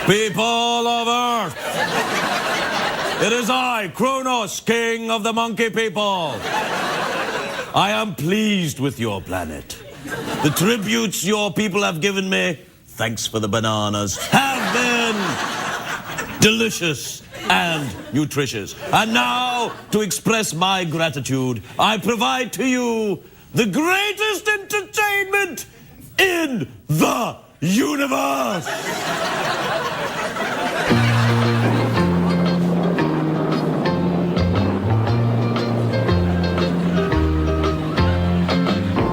People of Earth, it is I, Kronos, king of the monkey people. I am pleased with your planet. The tributes your people have given me, thanks for the bananas, have been delicious and nutritious. And now, to express my gratitude, I provide to you the greatest entertainment in the universe.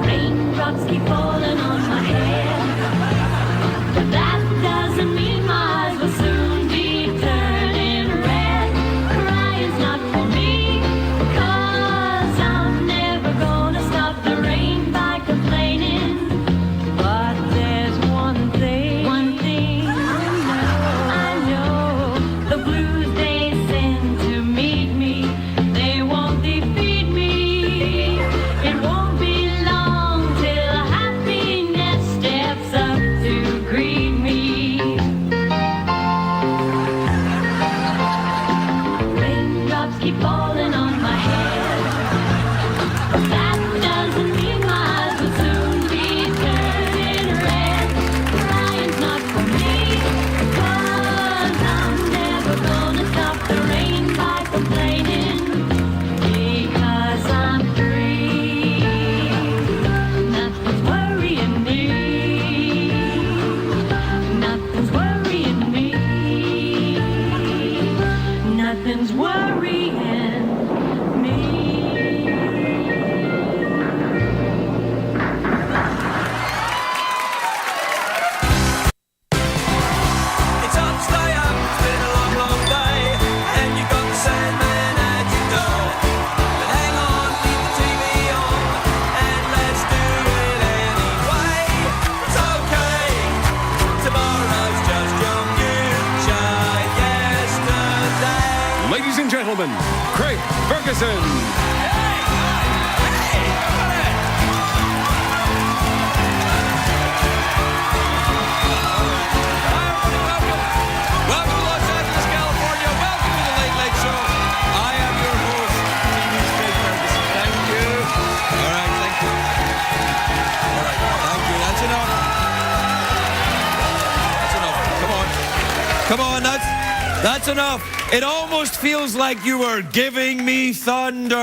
Raindrops keep falling on my head, but that doesn't mean my eyes will soon be turning red. Crying's not for me, 'cause I'm never gonna stop the rain by complaining. But there's one thing I know, the blues they send to meet me, they won't defeat me. It won't be long till happiness steps up to greet me. Raindrops keep falling on my head, that doesn't mean my eyes will soon be turning red. Crying's not for me, 'cause I'm never gonna stop the rain by complaining. Because I'm free, nothing's worrying me. Nothing's worrying me. Nothing's worrying me. It's hard to stay up, it's been a long, long day, and you've got the same man at your door. But hang on, leave the TV on, and let's do it anyway. It's okay, tomorrow's just your future yesterday. Ladies and gentlemen, Craig Ferguson. Welcome to Los Angeles, California. Welcome to the Late Late Show. I am your host, TV's Craig Ferguson. Thank you. All right, thank you. All right, thank you. That's enough. That's enough. Come on. Come on, that's enough. It almost feels like you were giving me thunder.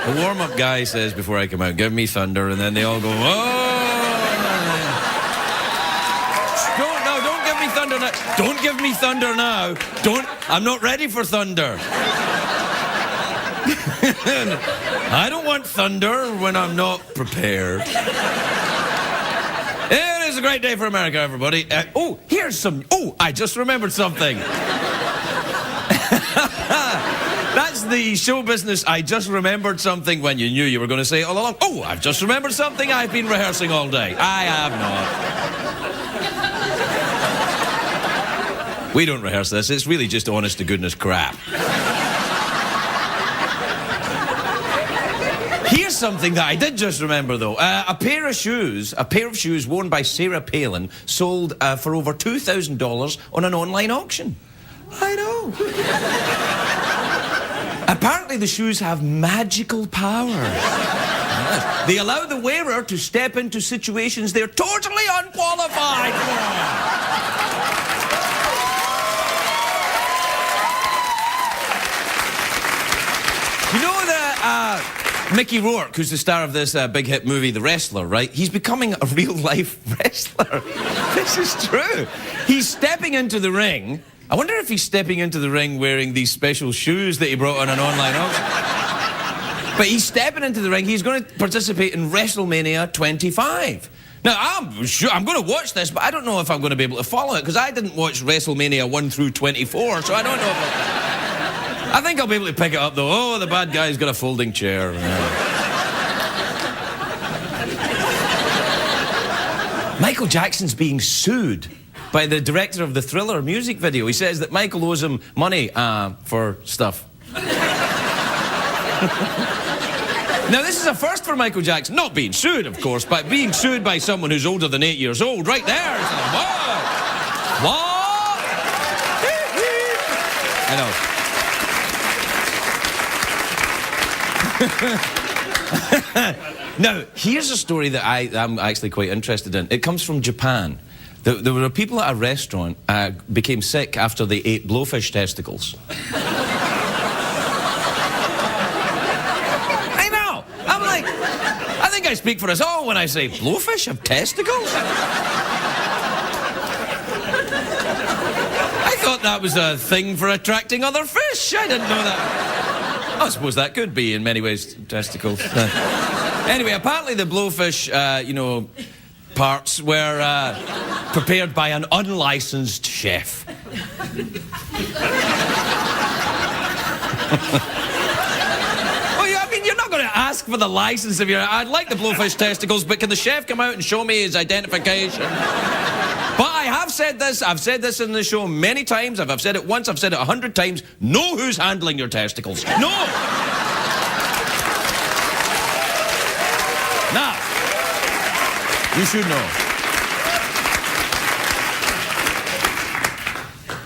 The warm-up guy says before I come out, give me thunder, and then they all go, oh! Don't give me thunder now. Don't give me thunder now. I'm not ready for thunder. I don't want thunder when I'm not prepared. It is a great day for America, everybody. I just remembered something. That's the show business. I just remembered something when you knew you were going to say it all along. Oh, I've just remembered something I've been rehearsing all day. I have not. We don't rehearse this. It's really just honest to goodness crap. Here's something that I did just remember, though. A pair of shoes worn by Sarah Palin sold for over $2,000 on an online auction. I know. Apparently the shoes have magical powers. Yes. They allow the wearer to step into situations they're totally unqualified for. You know that Mickey Rourke, who's the star of this big hit movie, The Wrestler, right? He's becoming a real-life wrestler. This is true. He's stepping into the ring. I wonder if he's stepping into the ring wearing these special shoes that he brought on an online auction. But he's stepping into the ring. He's going to participate in WrestleMania 25. Now, I'm going to watch this, but I don't know if I'm going to be able to follow it, because I didn't watch WrestleMania 1 through 24, so I don't know if I think I'll be able to pick it up, though. Oh, the bad guy's got a folding chair. Michael Jackson's being sued by the director of the Thriller music video. He says that Michael owes him money for stuff. Now, this is a first for Michael Jackson. Not being sued, of course, but being sued by someone who's older than 8 years old. Right there. It's like, what? I know. Now, here's a story that I'm actually quite interested in. It comes from Japan. There were people at a restaurant became sick after they ate blowfish testicles. I know. I'm like, I think I speak for us all when I say blowfish have testicles. I thought that was a thing for attracting other fish. I didn't know that. I suppose that could be in many ways testicles. Anyway, apparently the blowfish, parts were prepared by an unlicensed chef. Well, yeah, I mean, you're not going to ask for the license if you're... I'd like the blowfish testicles, but can the chef come out and show me his identification? But I have said this, I've said this in the show many times, I've said it once, I've said it 100 times, know who's handling your testicles. No! Now, you should know.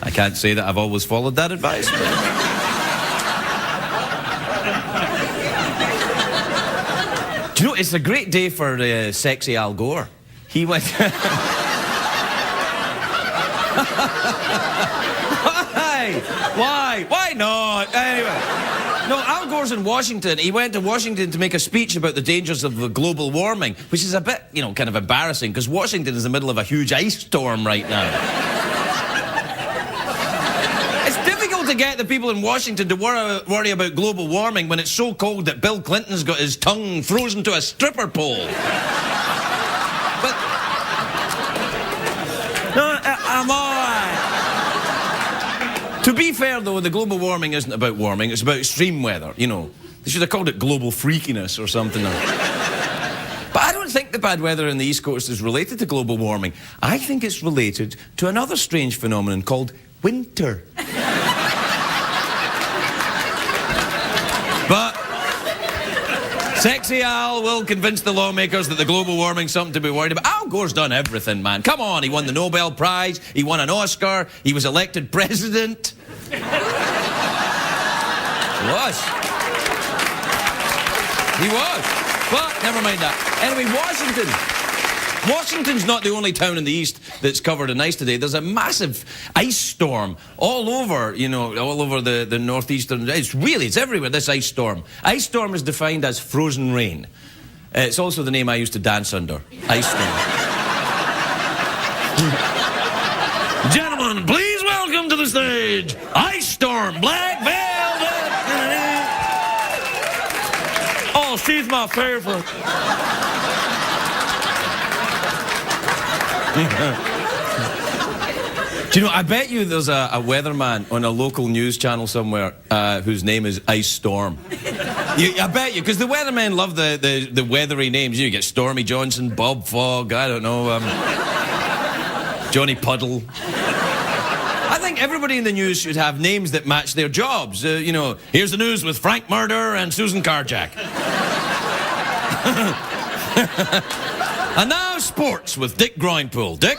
I can't say that I've always followed that advice. Do you know, it's a great day for sexy Al Gore. He went... Why not? Anyway. No, Al Gore's in Washington. He went to Washington to make a speech about the dangers of the global warming, which is a bit, kind of embarrassing, because Washington is in the middle of a huge ice storm right now. It's difficult to get the people in Washington to worry about global warming when it's so cold that Bill Clinton's got his tongue frozen to a stripper pole. But... No, I'm all right. To be fair, though, the global warming isn't about warming, it's about extreme weather, They should have called it global freakiness or something. But I don't think the bad weather in the East Coast is related to global warming. I think it's related to another strange phenomenon called winter. But sexy Al will convince the lawmakers that the global warming's something to be worried about. Al Gore's done everything, man. Come on, he won the Nobel Prize, he won an Oscar, he was elected president. He was. But never mind that. Anyway, Washington's not the only town in the East that's covered in ice today. There's a massive ice storm all over, all over the northeastern. It's everywhere, this ice storm. Ice storm is defined as frozen rain. It's also the name I used to dance under. Ice storm. Gentlemen, please welcome to the stage, Ice Storm, Black Velvet. Oh, she's my favorite. Do you know, I bet you there's a weatherman on a local news channel somewhere whose name is Ice Storm. I bet you, because the weathermen love the weathery names. You get Stormy Johnson, Bob Fogg, I don't know, Johnny Puddle. I think everybody in the news should have names that match their jobs. Here's the news with Frank Murder and Susan Carjack. And now sports with Dick Groinpool. Dick?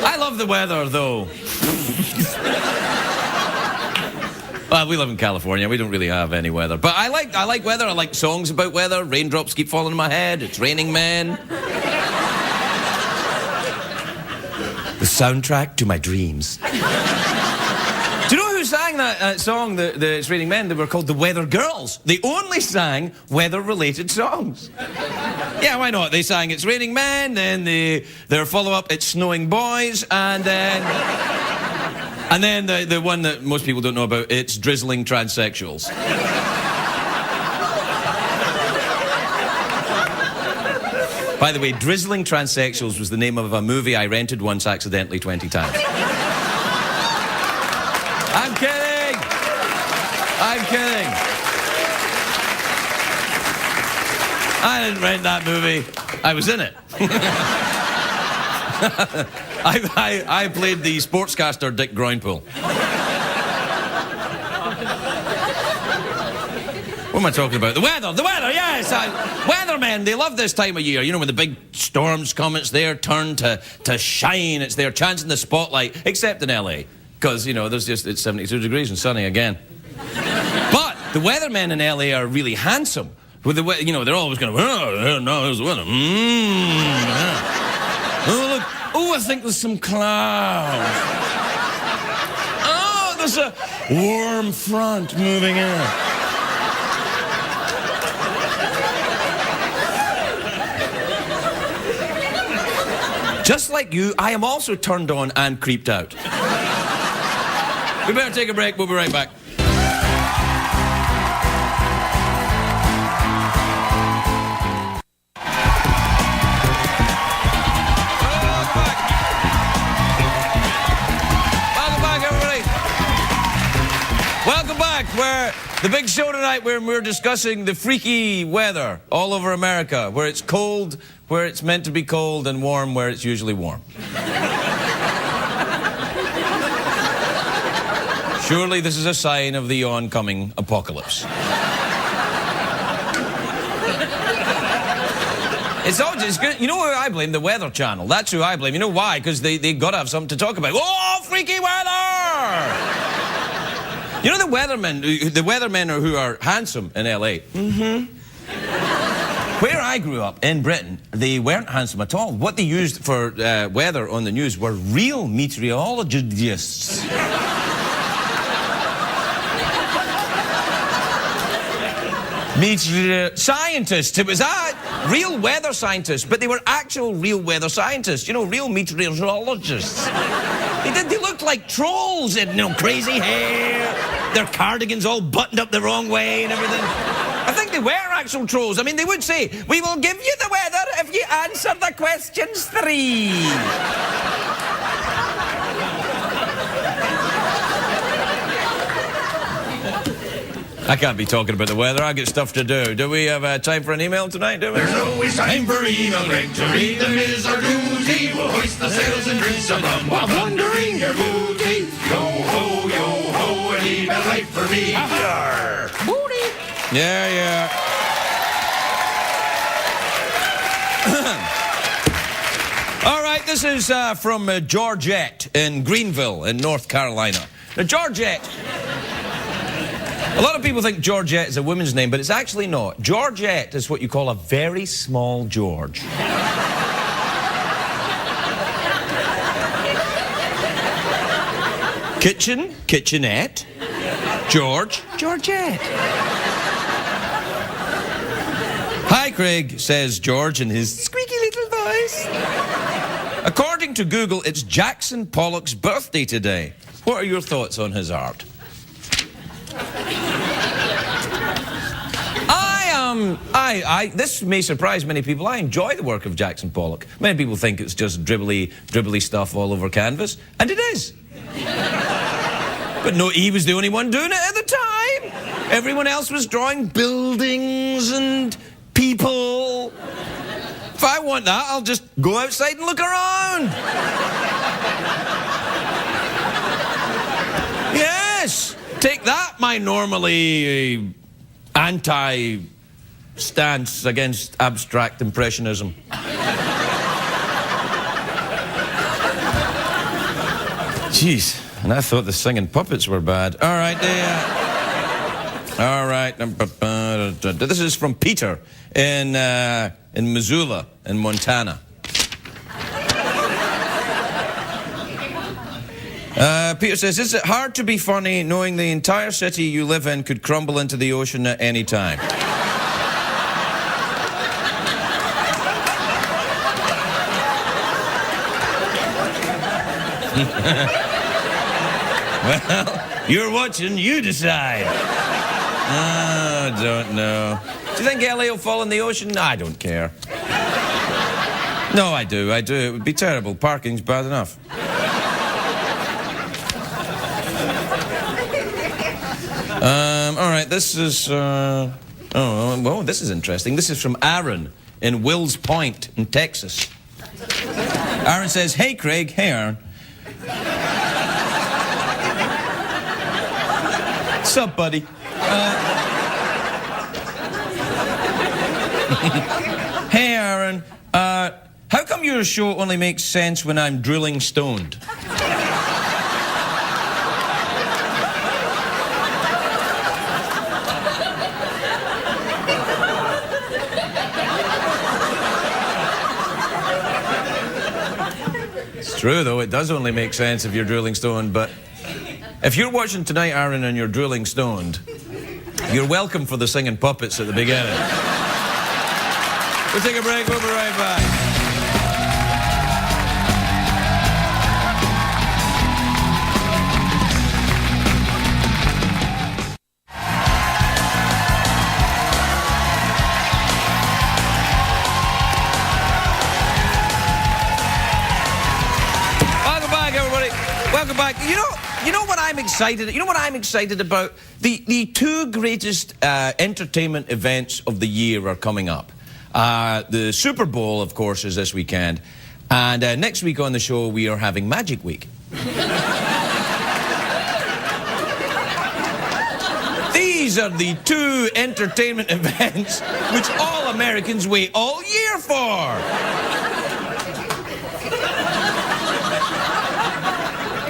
I love the weather, though. Well, we live in California. We don't really have any weather. But I like weather. I like songs about weather. Raindrops keep falling in my head. It's raining men. The soundtrack to my dreams. Do you know who sang that song, the It's Raining Men? They were called the Weather Girls. They only sang weather-related songs. Yeah, why not? They sang It's Raining Men, then their follow-up, It's Snowing Boys, and then the one that most people don't know about, It's Drizzling Transsexuals. By the way, Drizzling Transsexuals was the name of a movie I rented once accidentally 20 times. I'm kidding! I'm kidding. I didn't rent that movie. I was in it. I played the sportscaster Dick Groinpool. What am I talking about? The weather, yes! Weathermen, they love this time of year. You know, when the big storms come, it's their turn to shine. It's their chance in the spotlight, except in LA. Because, you know, it's 72 degrees and sunny again. But the weathermen in LA are really handsome. With the you know, they're always going, oh, no, there's the weather. Oh, look. Oh, I think there's some clouds. Oh, there's a warm front moving in. Just like you, I am also turned on and creeped out. We better take a break. We'll be right back. Welcome back, everybody. Welcome back. We're the big show tonight where we're discussing the freaky weather all over America, where it's cold, where it's meant to be cold, and warm where it's usually warm. Surely this is a sign of the oncoming apocalypse. It's all just good. You know who I blame? The Weather Channel. That's who I blame. You know why? Because they got to have something to talk about. Oh, freaky weather! You know the weathermen who are handsome in LA. Mm-hmm. Where I grew up, in Britain, they weren't handsome at all. What they used for weather on the news were real meteorologists. Scientists. It was real weather scientists, but they were actual real weather scientists. You know, real meteorologists. They looked like trolls. They had, you know, crazy hair, their cardigans all buttoned up the wrong way and everything. I think they were actual trolls. I mean, they would say, "We will give you the weather if you answer the questions 3. I can't be talking about the weather. I get stuff to do. Do we have time for an email tonight, do we? There's always time for email, Greg. To read them is our duty. We'll hoist the sails and drink some rum while plundering your booty. Yo ho, an email right for me. Yarr. Booty. Yeah. All right, this is from Georgette in Greenville in North Carolina. Now, Georgette... A lot of people think Georgette is a woman's name, but it's actually not. Georgette is what you call a very small George. Kitchen, kitchenette. George, Georgette. Hi, Craig, says George in his squeaky little voice. According to Google, it's Jackson Pollock's birthday today. What are your thoughts on his art? This may surprise many people. I enjoy the work of Jackson Pollock. Many people think it's just dribbly stuff all over canvas, and it is. But no, he was the only one doing it at the time. Everyone else was drawing buildings and people. If I want that, I'll just go outside and look around. Yes! Take that, my normally anti-stance against abstract impressionism. Jeez, and I thought the singing puppets were bad. All right, all right. This is from Peter in Missoula, in Montana. Peter says, is it hard to be funny knowing the entire city you live in could crumble into the ocean at any time? Well, you're watching, you decide. I don't know. Do you think LA will fall in the ocean? I don't care. No, I do. It would be terrible. Parking's bad enough. All right, this is, this is interesting. This is from Aaron in Wills Point in Texas. Aaron says, hey, Craig. Hey, Aaron. What's up, buddy? Hey, Aaron. How come your show only makes sense when I'm drilling stoned? It's true, though. It does only make sense if you're drilling stoned, but if you're watching tonight, Aaron, and you're drilling stoned, you're welcome for the singing puppets at the beginning. We'll take a break. We'll be right back. Welcome back. You know what I'm excited. You know what I'm excited about? The two greatest entertainment events of the year are coming up. The Super Bowl, of course, is this weekend, and next week on the show we are having Magic Week. These are the two entertainment events which all Americans wait all year for.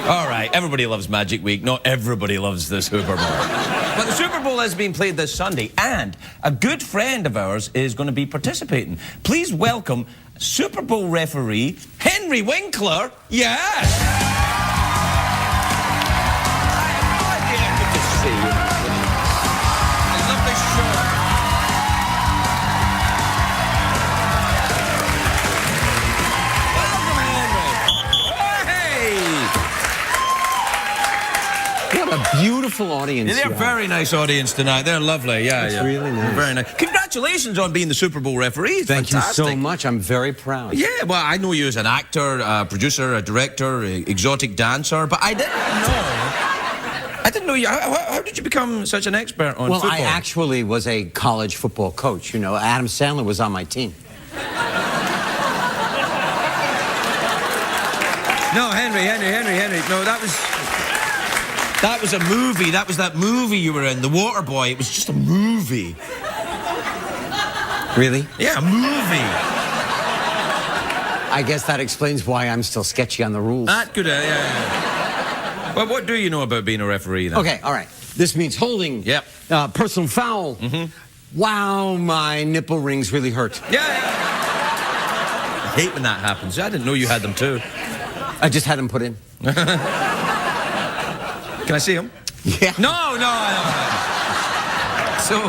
All right, everybody loves Magic Week. Not everybody loves the Super Bowl. But the Super Bowl is being played this Sunday, and a good friend of ours is going to be participating. Please welcome Super Bowl referee Henry Winkler. Yes! Good to see you. I love this show. A beautiful audience. Yeah, they're a very nice audience tonight. They're lovely. Yeah, It's really nice. Very nice. Congratulations on being the Super Bowl referee. Thank you so much. I'm very proud. Yeah, well, I know you as an actor, a producer, a director, a exotic dancer, but I didn't know you. How did you become such an expert on football? Well, I actually was a college football coach. You know, Adam Sandler was on my team. No, Henry. No, that was a movie. That was that movie you were in, The Waterboy. It was just a movie. Really? Yeah, a movie. I guess that explains why I'm still sketchy on the rules. That could, yeah. Well, what do you know about being a referee, then? Okay, all right. This means holding. Yep. Personal foul. Mm-hmm. Wow, my nipple rings really hurt. Yeah. I hate when that happens. I didn't know you had them, too. I just had them put in. Can I see him? Yeah. No. So,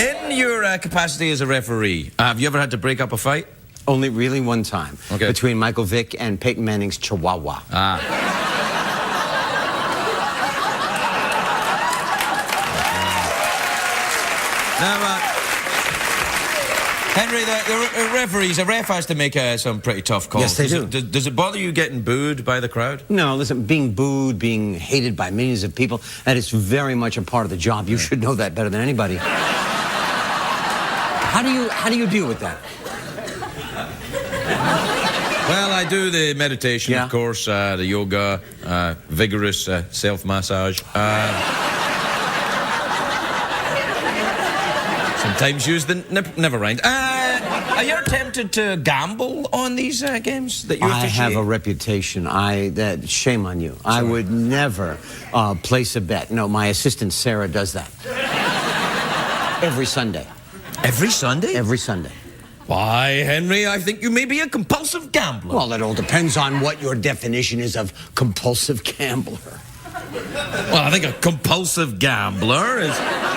in your capacity as a referee, have you ever had to break up a fight? Only really one time. Okay. Between Michael Vick and Peyton Manning's Chihuahua. Now, Henry, the referees, a ref has to make some pretty tough calls. Yes, they do. Does it bother you getting booed by the crowd? No, listen, being booed, being hated by millions of people, that is very much a part of the job. You should know that better than anybody. How do you deal with that? Well, I do the meditation, Yeah. of course, the yoga, vigorous self-massage. Sometimes use the never mind. Are you ever tempted to gamble on these games that you officiate? I have a reputation. Shame on you. I would never place a bet. No, my assistant Sarah does that. Every Sunday. Every Sunday? Every Sunday. Why, Henry, I think you may be a compulsive gambler. Well, it all depends on what your definition is of compulsive gambler. Well, I think a compulsive gambler is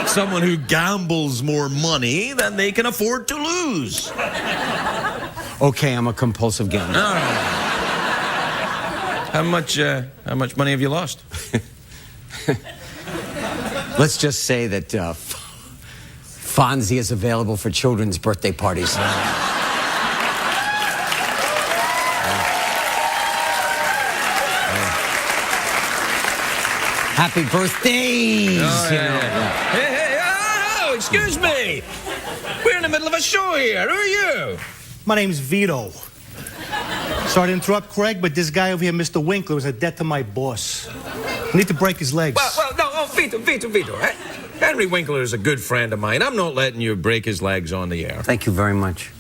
someone who gambles more money than they can afford to lose. Okay, I'm a compulsive gambler. All right. How much money have you lost? Let's just say that Fonzie is available for children's birthday parties. Happy birthdays! Oh, you yeah, know, yeah. Hey, oh, excuse me. We're in the middle of a show here. Who are you? My name's Vito. Sorry to interrupt, Craig, but this guy over here, Mr. Winkler, is a debt to my boss. I need to break his legs. Well, no, Vito. Henry Winkler is a good friend of mine. I'm not letting you break his legs on the air. Thank you very much.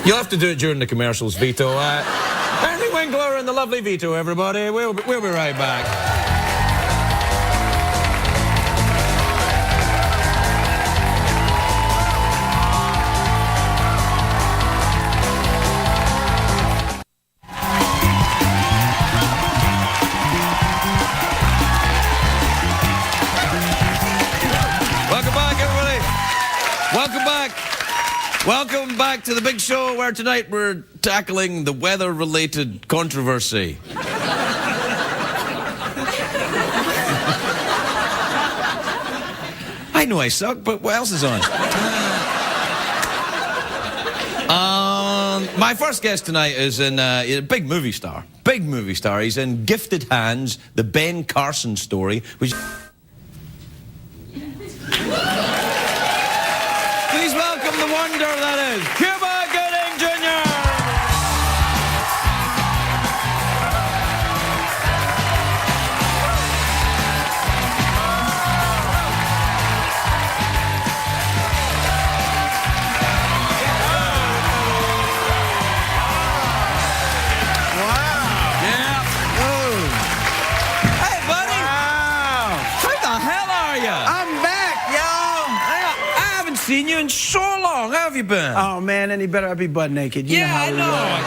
You'll have to do it during the commercials, Vito. Henry Winkler and the lovely Vito, everybody. We'll be right back. Welcome back to the big show where tonight we're tackling the weather-related controversy. I know I suck, but what else is on? My first guest tonight is a big movie star. Big movie star. He's in Gifted Hands, the Ben Carson story, which... Please welcome the wonder that is Cuba Gooding Jr. Wow. Yeah. Hey, buddy. Wow. How the hell are you? I'm back, y'all. I haven't seen you in so long. How have you been? Oh, man, any better I'd be butt naked. You know Yeah, how I we know. roll.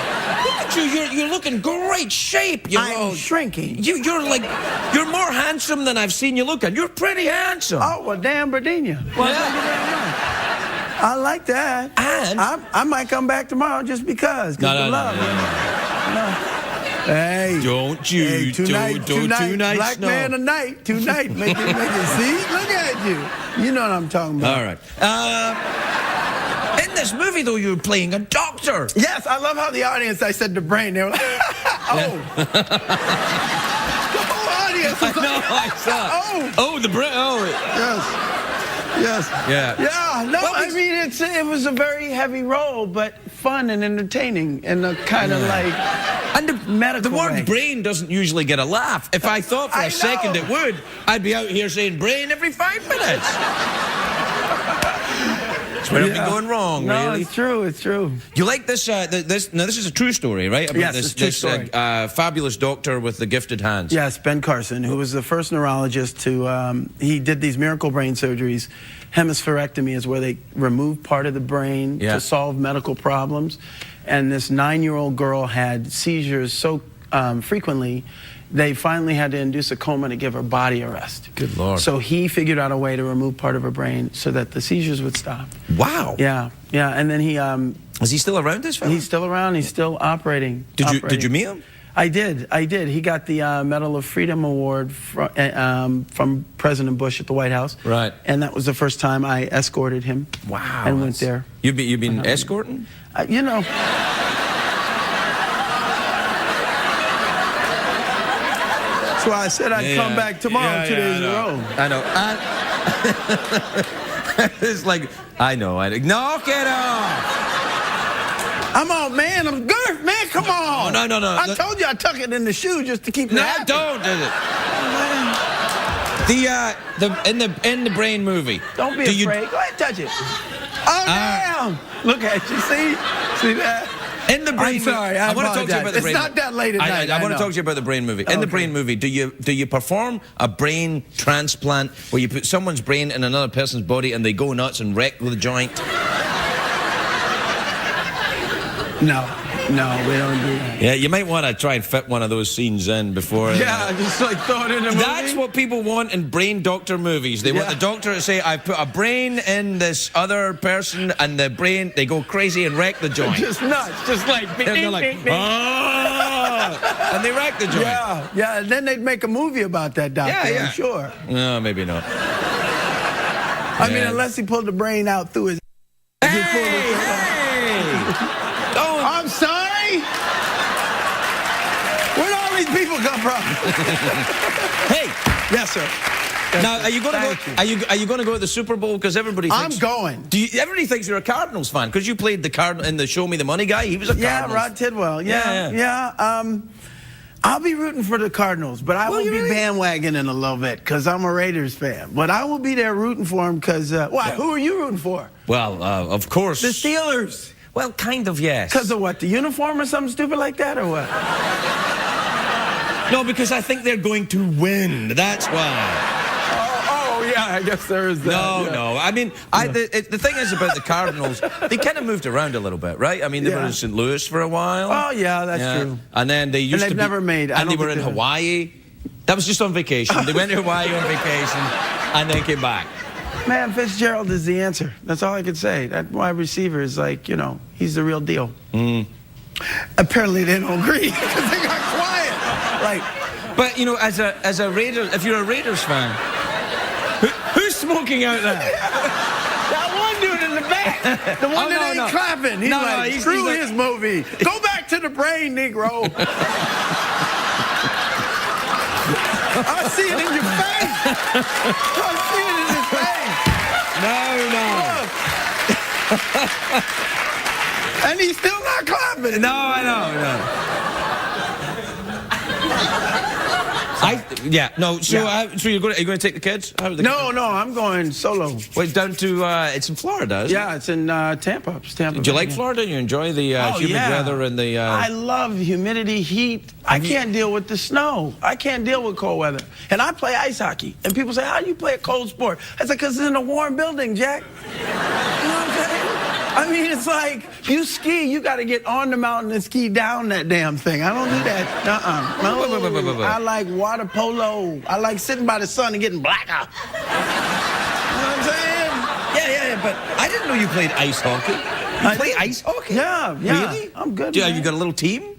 Look at you. You're looking great shape. You know. I'm shrinking. You're more handsome than I've seen you looking. You're pretty handsome. Oh, well, damn, Berdina. Well, Yeah. thank you very much. I like that. And- I might come back tomorrow just because. No. Hey. Don't you? Hey, tonight, Two nights. black no. man tonight. Tonight. Make it. See? Look at you. You know what I'm talking about. All right. In this movie, though, you're playing a doctor. Yes, I love how the audience, I said the brain, they were like, oh. The whole audience was No, like, I saw. oh. Oh, the brain. Oh. Yes. Yeah. Yeah, no, Well, I mean, it was a very heavy role, but fun and entertaining in a kind of like And medical the word way. brain doesn't usually get a laugh. If I thought for I a second know. it would, I'd be out here saying brain every 5 minutes. That's where I've been going wrong, No, really. it's true, it's true. You like this? Now, this is a true story, right? About Yes, this, it's a true this story. fabulous doctor with the gifted hands. Yes, Ben Carson, who was the first neurologist to, he did these miracle brain surgeries. Hemispherectomy is where they remove part of the brain Yeah. to solve medical problems. And this 9-year-old girl had seizures so frequently, they finally had to induce a coma to give her body arrest. Good Lord. So he figured out a way to remove part of her brain so that the seizures would stop. Wow. Yeah, and then he, Is he still around, this fella? he's still around, he's still operating. Did you meet him? I did. He got the Medal of Freedom Award from President Bush at the White House. Right. And that was the first time I escorted him. Wow. And went there. You've been escorting? You know. That's why I said I'd come back tomorrow 2 days in a row. I know. It's like, I know. Knock it off. I'm all, man, I'm girth, man, come on. Oh, no. I told you I tuck it in the shoe just to keep it No, happy. don't. In the brain movie. Don't be afraid. Go ahead, touch it. Oh, damn. Look at you. See that? In the brain I'm sorry, movie, I want to talk to you apologize. about the It's brain not that late at night, I I want to know. talk to you about the brain movie. In the Okay. brain movie, do you perform a brain transplant where you put someone's brain in another person's body and they go nuts and wreck the joint? No, we don't do that. Yeah, you might want to try and fit one of those scenes in before. Yeah, just like throw it in the movie. That's what people want in brain doctor movies. They want Yeah. the doctor to say, I put a brain in this other person, and the brain, they go crazy and wreck the joint. Just nuts, just like And they're like, "Ah," and they wreck the joint. Yeah, and then they'd make a movie about that doctor, Yeah. I'm sure. No, maybe not. I mean, unless he pulled the brain out through his... Hey! Don't. I'm sorry? Where'd all these people come from? Hey, Yes, sir. Now, are you going to go? Are you going to go to the Super Bowl? Because everybody thinks I'm going. Everybody thinks you're a Cardinals fan because you played the Cardinal in the Show Me the Money guy. He was a Cardinals. Yeah, Rod Tidwell. Yeah. I'll be rooting for the Cardinals, but I will be bandwagoning a little bit because I'm a Raiders fan. But I will be there rooting for them because, why? Who are you rooting for? Well, of course. The Steelers. Well, kind of, yes. Because of what? The uniform or something stupid like that, or what? No, because I think they're going to win. That's why. Yeah, I guess there is that. No. I mean, the thing is about the Cardinals, they kind of moved around a little bit, right? I mean, they were in St. Louis for a while. Oh, yeah, that's true. And then they used to be... never made... And they were in Hawaii. That was just on vacation. They went to Hawaii on vacation and then came back. Man, Fitzgerald is the answer. That's all I could say. That wide receiver is like, you know, he's the real deal. Apparently they don't agree because they got quiet. Like, but, you know, as a Raiders... If you're a Raiders fan... Who's smoking out there? That one dude in the back. The one that ain't clapping. He's like, screw his movie. Go back to the brain, Negro. I see it in your face. I see it in his face. No. And he's still not clapping. No, I know. So are you going to take the kids? No, I'm going solo. Wait, down to it's in Florida, isn't it? Yeah, it's in Tampa. Tampa. Do you like Florida? You enjoy the humid weather and the? I love humidity, heat. I can't deal with the snow. I can't deal with cold weather. And I play ice hockey. And people say, "How do you play a cold sport?" I said, "Because it's in a warm building, Jack." You know what I'm saying? I mean, it's like you ski, you got to get on the mountain and ski down that damn thing. I don't do that. No, I like water polo. I like sitting by the sun and getting blacker. You know what I'm saying? Yeah, but I didn't know you played ice hockey. You play ice hockey? Yeah. Really? I'm good, man. You got a little team?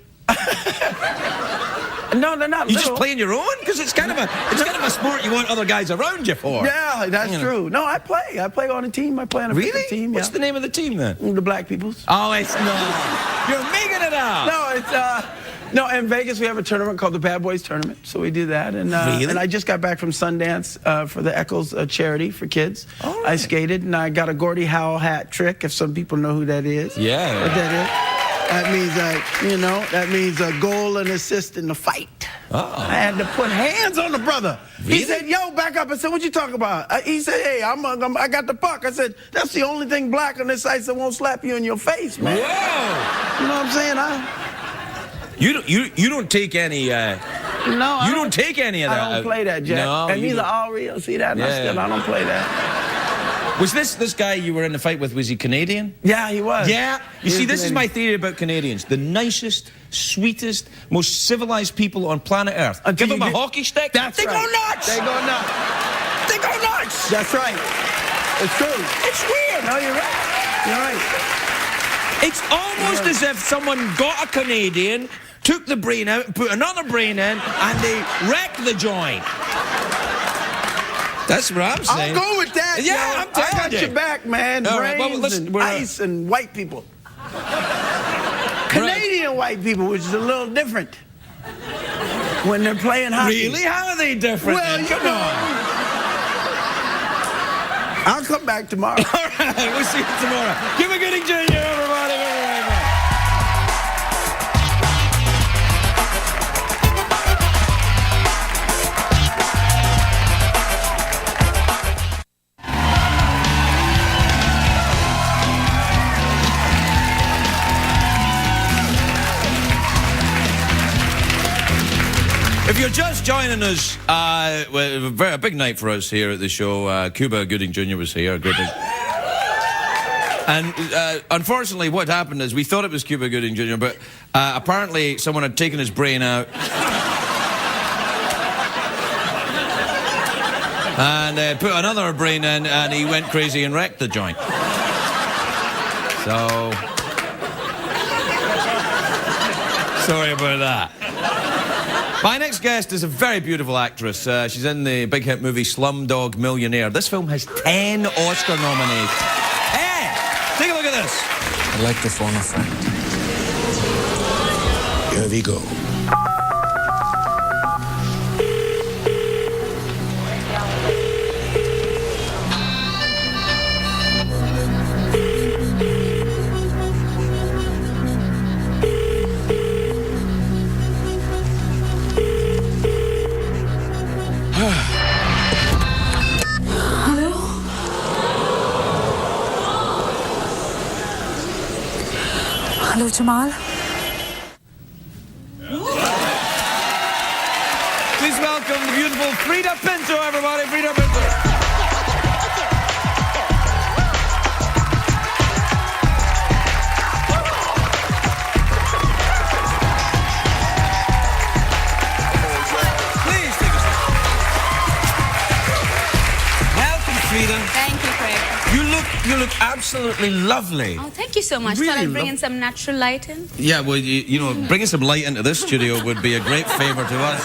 No, they're not You little. just playing your own? Because it's kind of a sport you want other guys around you for. Yeah, that's true. No, I play. I play on a team. I play on a team. What's the name of the team then? The Black Peoples. Oh, it's not. You're making it up. No, it's no. In Vegas, we have a tournament called the Bad Boys Tournament, so we do that. And and I just got back from Sundance for the Eccles charity for kids. Right. I skated and I got a Gordie Howe hat trick. If some people know who that is. Yeah. What that is? That means that means a goal and assist in the fight. I had to put hands on the brother. Really? He said, "Yo, back up." I said, "What you talking about?" He said, "Hey, I got the puck." I said, "That's the only thing black on this ice that won't slap you in your face, man." Whoa. You know what I'm saying? You don't take any. No, you don't take any of that. I don't play that, Jack. No, and these are all real. See that? Yeah. I don't play that. Was this guy you were in the fight with, was he Canadian? Yeah, he was. Yeah. You see, this is my theory about Canadians. The nicest, sweetest, most civilized people on planet Earth. Give them a hockey stick, they go nuts. They go nuts. They go nuts. That's right. It's true. It's weird. No, you're right. You're right. It's almost as if someone got a Canadian, took the brain out, and put another brain in, and they wrecked the joint. That's what I'm saying. I'll go with that. Yeah, I'm telling you. I got your back, man. All right, Brains well, listen, and ice and white people. Canadian white people, which is a little different when they're playing hockey. Really? How are they different? Well, you know. I'll come back tomorrow. All right, we'll see you tomorrow. Cuba Gooding Jr., everybody. We'll be right back. If you're just joining us, a big night for us here at the show. Cuba Gooding Jr. was here. And unfortunately, what happened is we thought it was Cuba Gooding Jr., but apparently someone had taken his brain out. And put another brain in, and he went crazy and wrecked the joint. So... sorry about that. My next guest is a very beautiful actress. She's in the big hit movie Slumdog Millionaire. This film has 10 Oscar nominations. Hey, take a look at this. I'd like to phone a friend. Here we go. Hello, Jamal. Please welcome the beautiful Freida Pinto, everybody. Freida Pinto. Please take a seat. Welcome, Freida. Thank you, Craig. You look absolutely lovely. Oh, thank you so much. Really Thought I'd bring in some natural light in. Yeah, well, you know, bringing some light into this studio would be a great favor to us.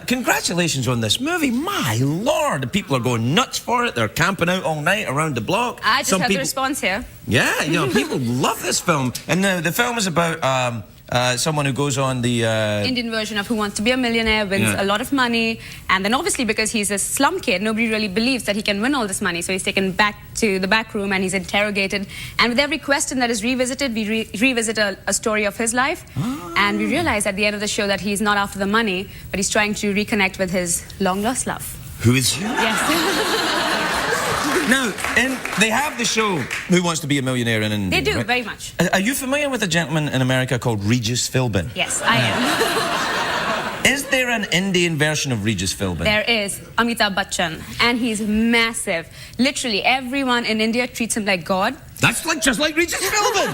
Congratulations on this movie. My Lord, the people are going nuts for it. They're camping out all night around the block. I just have the response here. Yeah, you know, people love this film. And the film is about someone who goes on the... Indian version of Who Wants to Be a Millionaire, wins a lot of money, and then obviously because he's a slum kid, nobody really believes that he can win all this money, so he's taken back to the back room and he's interrogated, and with every question that is revisited, we revisit a story of his life, and we realize at the end of the show that he's not after the money, but he's trying to reconnect with his long-lost love. Who is who? Yes. Now, they have the show Who Wants to Be a Millionaire in India. They do, right? very much. Are you familiar with a gentleman in America called Regis Philbin? Yes, I am. Is there an Indian version of Regis Philbin? There is Amitabh Bachchan, and he's massive. Literally, everyone in India treats him like God. That's just like Regis Philbin.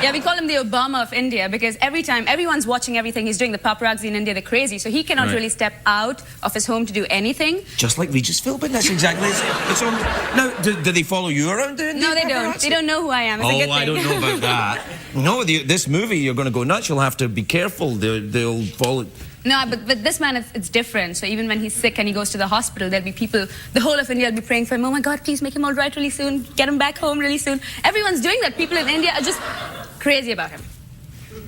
Yeah, we call him the Obama of India because every time everyone's watching everything he's doing, the paparazzi in India, they're crazy. So he cannot really step out of his home to do anything. Just like Regis Philbin, that's exactly the same. Now, do they follow you around doing No, they don't. They don't know who I am. It's a good thing. I don't know about that. No, this movie, you're going to go nuts. You'll have to be careful. They'll follow... No, but this man, it's different. So even when he's sick and he goes to the hospital, there'll be people, the whole of India will be praying for him. Oh my God, please make him all right really soon. Get him back home really soon. Everyone's doing that. People in India are just crazy about him.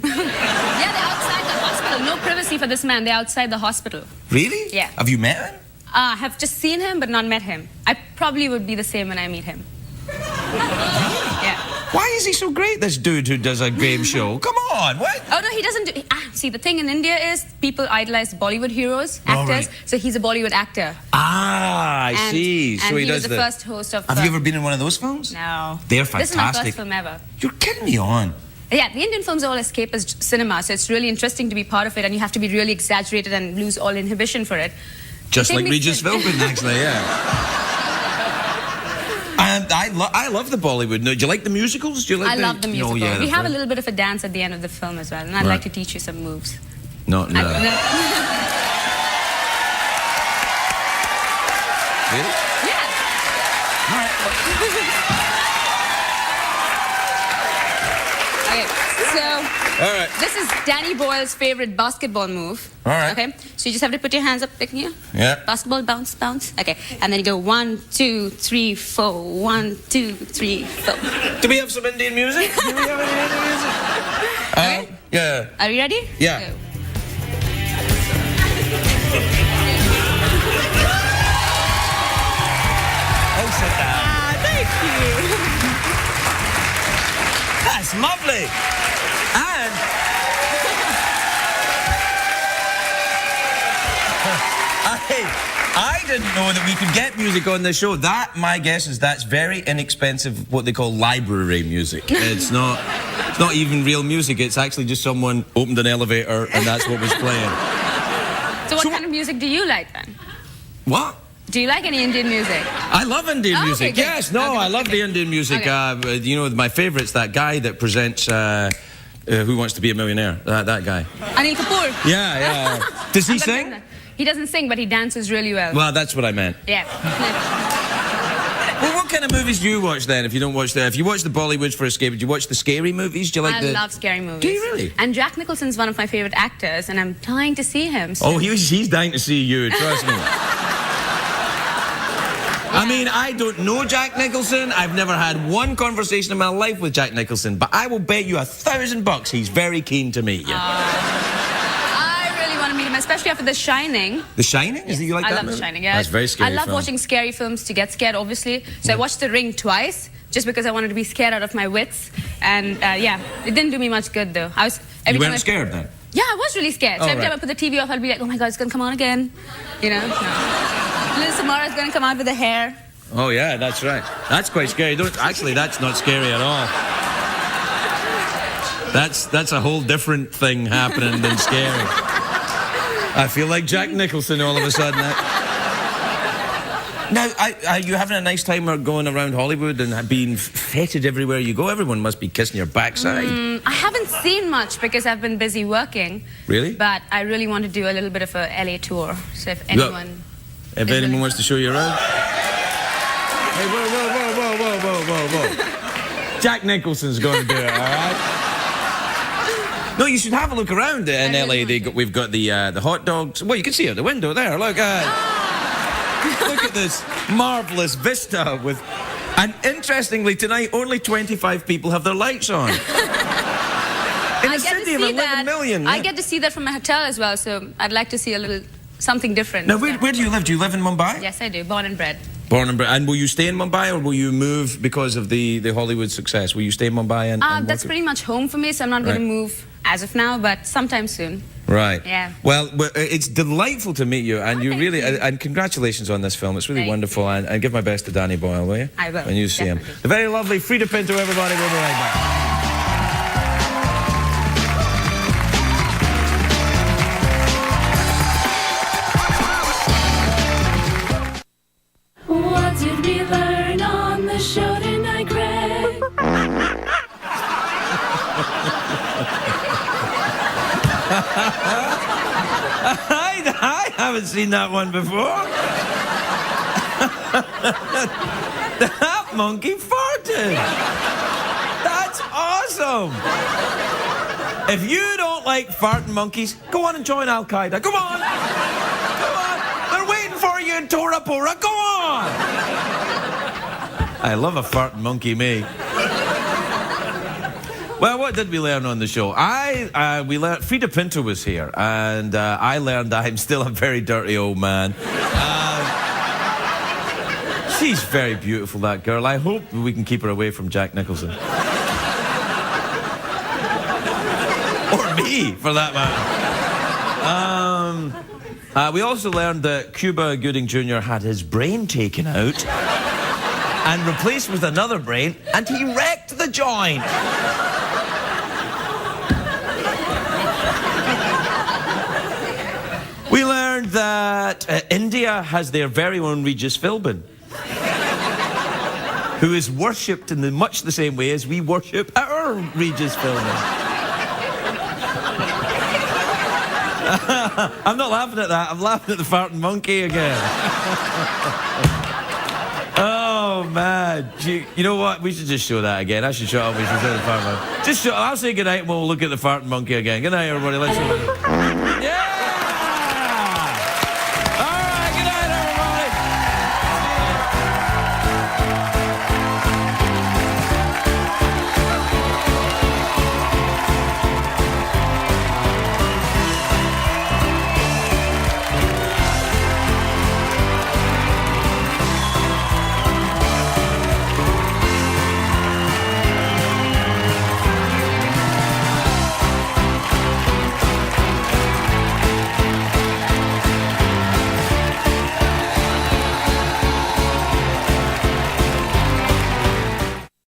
Yeah, they're outside the hospital. No privacy for this man. They're outside the hospital. Really? Yeah. Have you met him? I have just seen him, but not met him. I probably would be the same when I meet him. Yeah. Why is he so great, this dude who does a game show? Come on, what? Oh, no, he doesn't do... see, the thing in India is people idolize Bollywood heroes, actors, so he's a Bollywood actor. I see. So and he was does the first host of... Have you ever been in one of those films? No. They're This is my fantastic. first film ever. You're kidding me on. Yeah, the Indian films are all escapist cinema, so it's really interesting to be part of it, and you have to be really exaggerated and lose all inhibition for it. Just like Regis Philbin, actually, yeah. And I love the Bollywood. Do you like the musicals? Do you like I love the musical. Oh, yeah, we have a little bit of a dance at the end of the film as well, and I'd like to teach you some moves. No. No. Really? Yeah. All right. Okay, so All right. this is Danny Boyle's favorite basketball move. All right. Okay, so you just have to put your hands up like here. Yeah. Basketball, bounce, bounce. Okay, and then you go 1, 2, 3, 4. 1, 2, 3, 4. Do we have some Indian music? Do we have any Indian music? Okay. Yeah. Are you ready? Yeah. Go. Oh, sit down. Thank you. That's lovely. And I didn't know that we could get music on this show. That, my guess is that's very inexpensive, what they call library music. It's not even real music. It's actually just someone opened an elevator and that's what was playing. So what kind of music do you like then? What? Do you like any Indian music? I love Indian music. Okay, Yes, no, okay, I love the Indian music. Okay. You know, my favourite's that guy that presents Who Wants to Be a Millionaire? That guy. Anil Kapoor. Yeah. Does he sing? He doesn't sing, but he dances really well. Well, that's what I meant. Yeah. Well, what kind of movies do you watch then? If you don't watch if you watch the Bollywoods for escape, do you watch the scary movies? Do you like I love scary movies. Do you really? And Jack Nicholson's one of my favorite actors, and I'm dying to see him. So. Oh, he's dying to see you. Trust me. I mean, I don't know Jack Nicholson. I've never had one conversation in my life with Jack Nicholson, but I will bet you $1,000 he's very keen to meet you. I really want to meet him, especially after The Shining. The Shining? Is it you like that I love movie? The Shining, yeah. That's very scary. I love film. watching scary films to get scared, obviously. So I watched The Ring twice, just because I wanted to be scared out of my wits. And yeah, it didn't do me much good, though. You weren't scared then? Yeah, I was really scared. So every time I put the TV off, I'd be like, oh my God, it's going to come on again. You know? No. Little Samara's going to come out with the hair. Oh, yeah, that's right. That's quite scary. Actually, that's not scary at all. That's a whole different thing happening than scary. I feel like Jack Nicholson all of a sudden. Now, are you having a nice time going around Hollywood and being feted everywhere you go? Everyone must be kissing your backside. I haven't seen much because I've been busy working. Really? But I really want to do a little bit of a LA tour. So if anyone... If anyone wants to show you around. Hey, whoa. Jack Nicholson's going to do it, all right? No, you should have a look around in LA. We've got the hot dogs. Well, you can see out the window there. Look look at this marvelous vista with. And interestingly, tonight only 25 people have their lights on. In a city of 11 million. I get to see that from my hotel as well. So I'd like to see a little something different. Now, where do you live? Do you live in Mumbai? Yes, I do. Born and bred. Born and bred. And will you stay in Mumbai or will you move because of the Hollywood success? Will you stay in Mumbai and that's pretty much home for me, so I'm not going to move as of now, but sometime soon. Right. Yeah. Well, it's delightful to meet you, and and congratulations on this film. It's really wonderful, and give my best to Danny Boyle, will you? I will. When you see him. The very lovely Freida Pinto, everybody. We'll be right back. What did we learn on the show tonight, Greg? I haven't seen that one before. That monkey farted. That's awesome. If you don't like farting monkeys, go on and join Al Qaeda. Come on. Come on. They're waiting for you in Tora Bora. Go on. I love a farting monkey, me. Well, what did we learn on the show? We learned Freida Pinto was here, and I learned I'm still a very dirty old man. She's very beautiful, that girl. I hope we can keep her away from Jack Nicholson. Or me, for that matter. We also learned that Cuba Gooding Jr. had his brain taken out and replaced with another brain, and he wrecked the joint. We learned that India has their very own Regis Philbin, who is worshipped in much the same way as we worship our Regis Philbin. I'm not laughing at that. I'm laughing at the farting monkey again. Oh, man. You know what? We should just show that again. I should show up. We should show the farting monkey. Just show. I'll say goodnight and we'll look at the farting monkey again. Good night, everybody. Let's show it.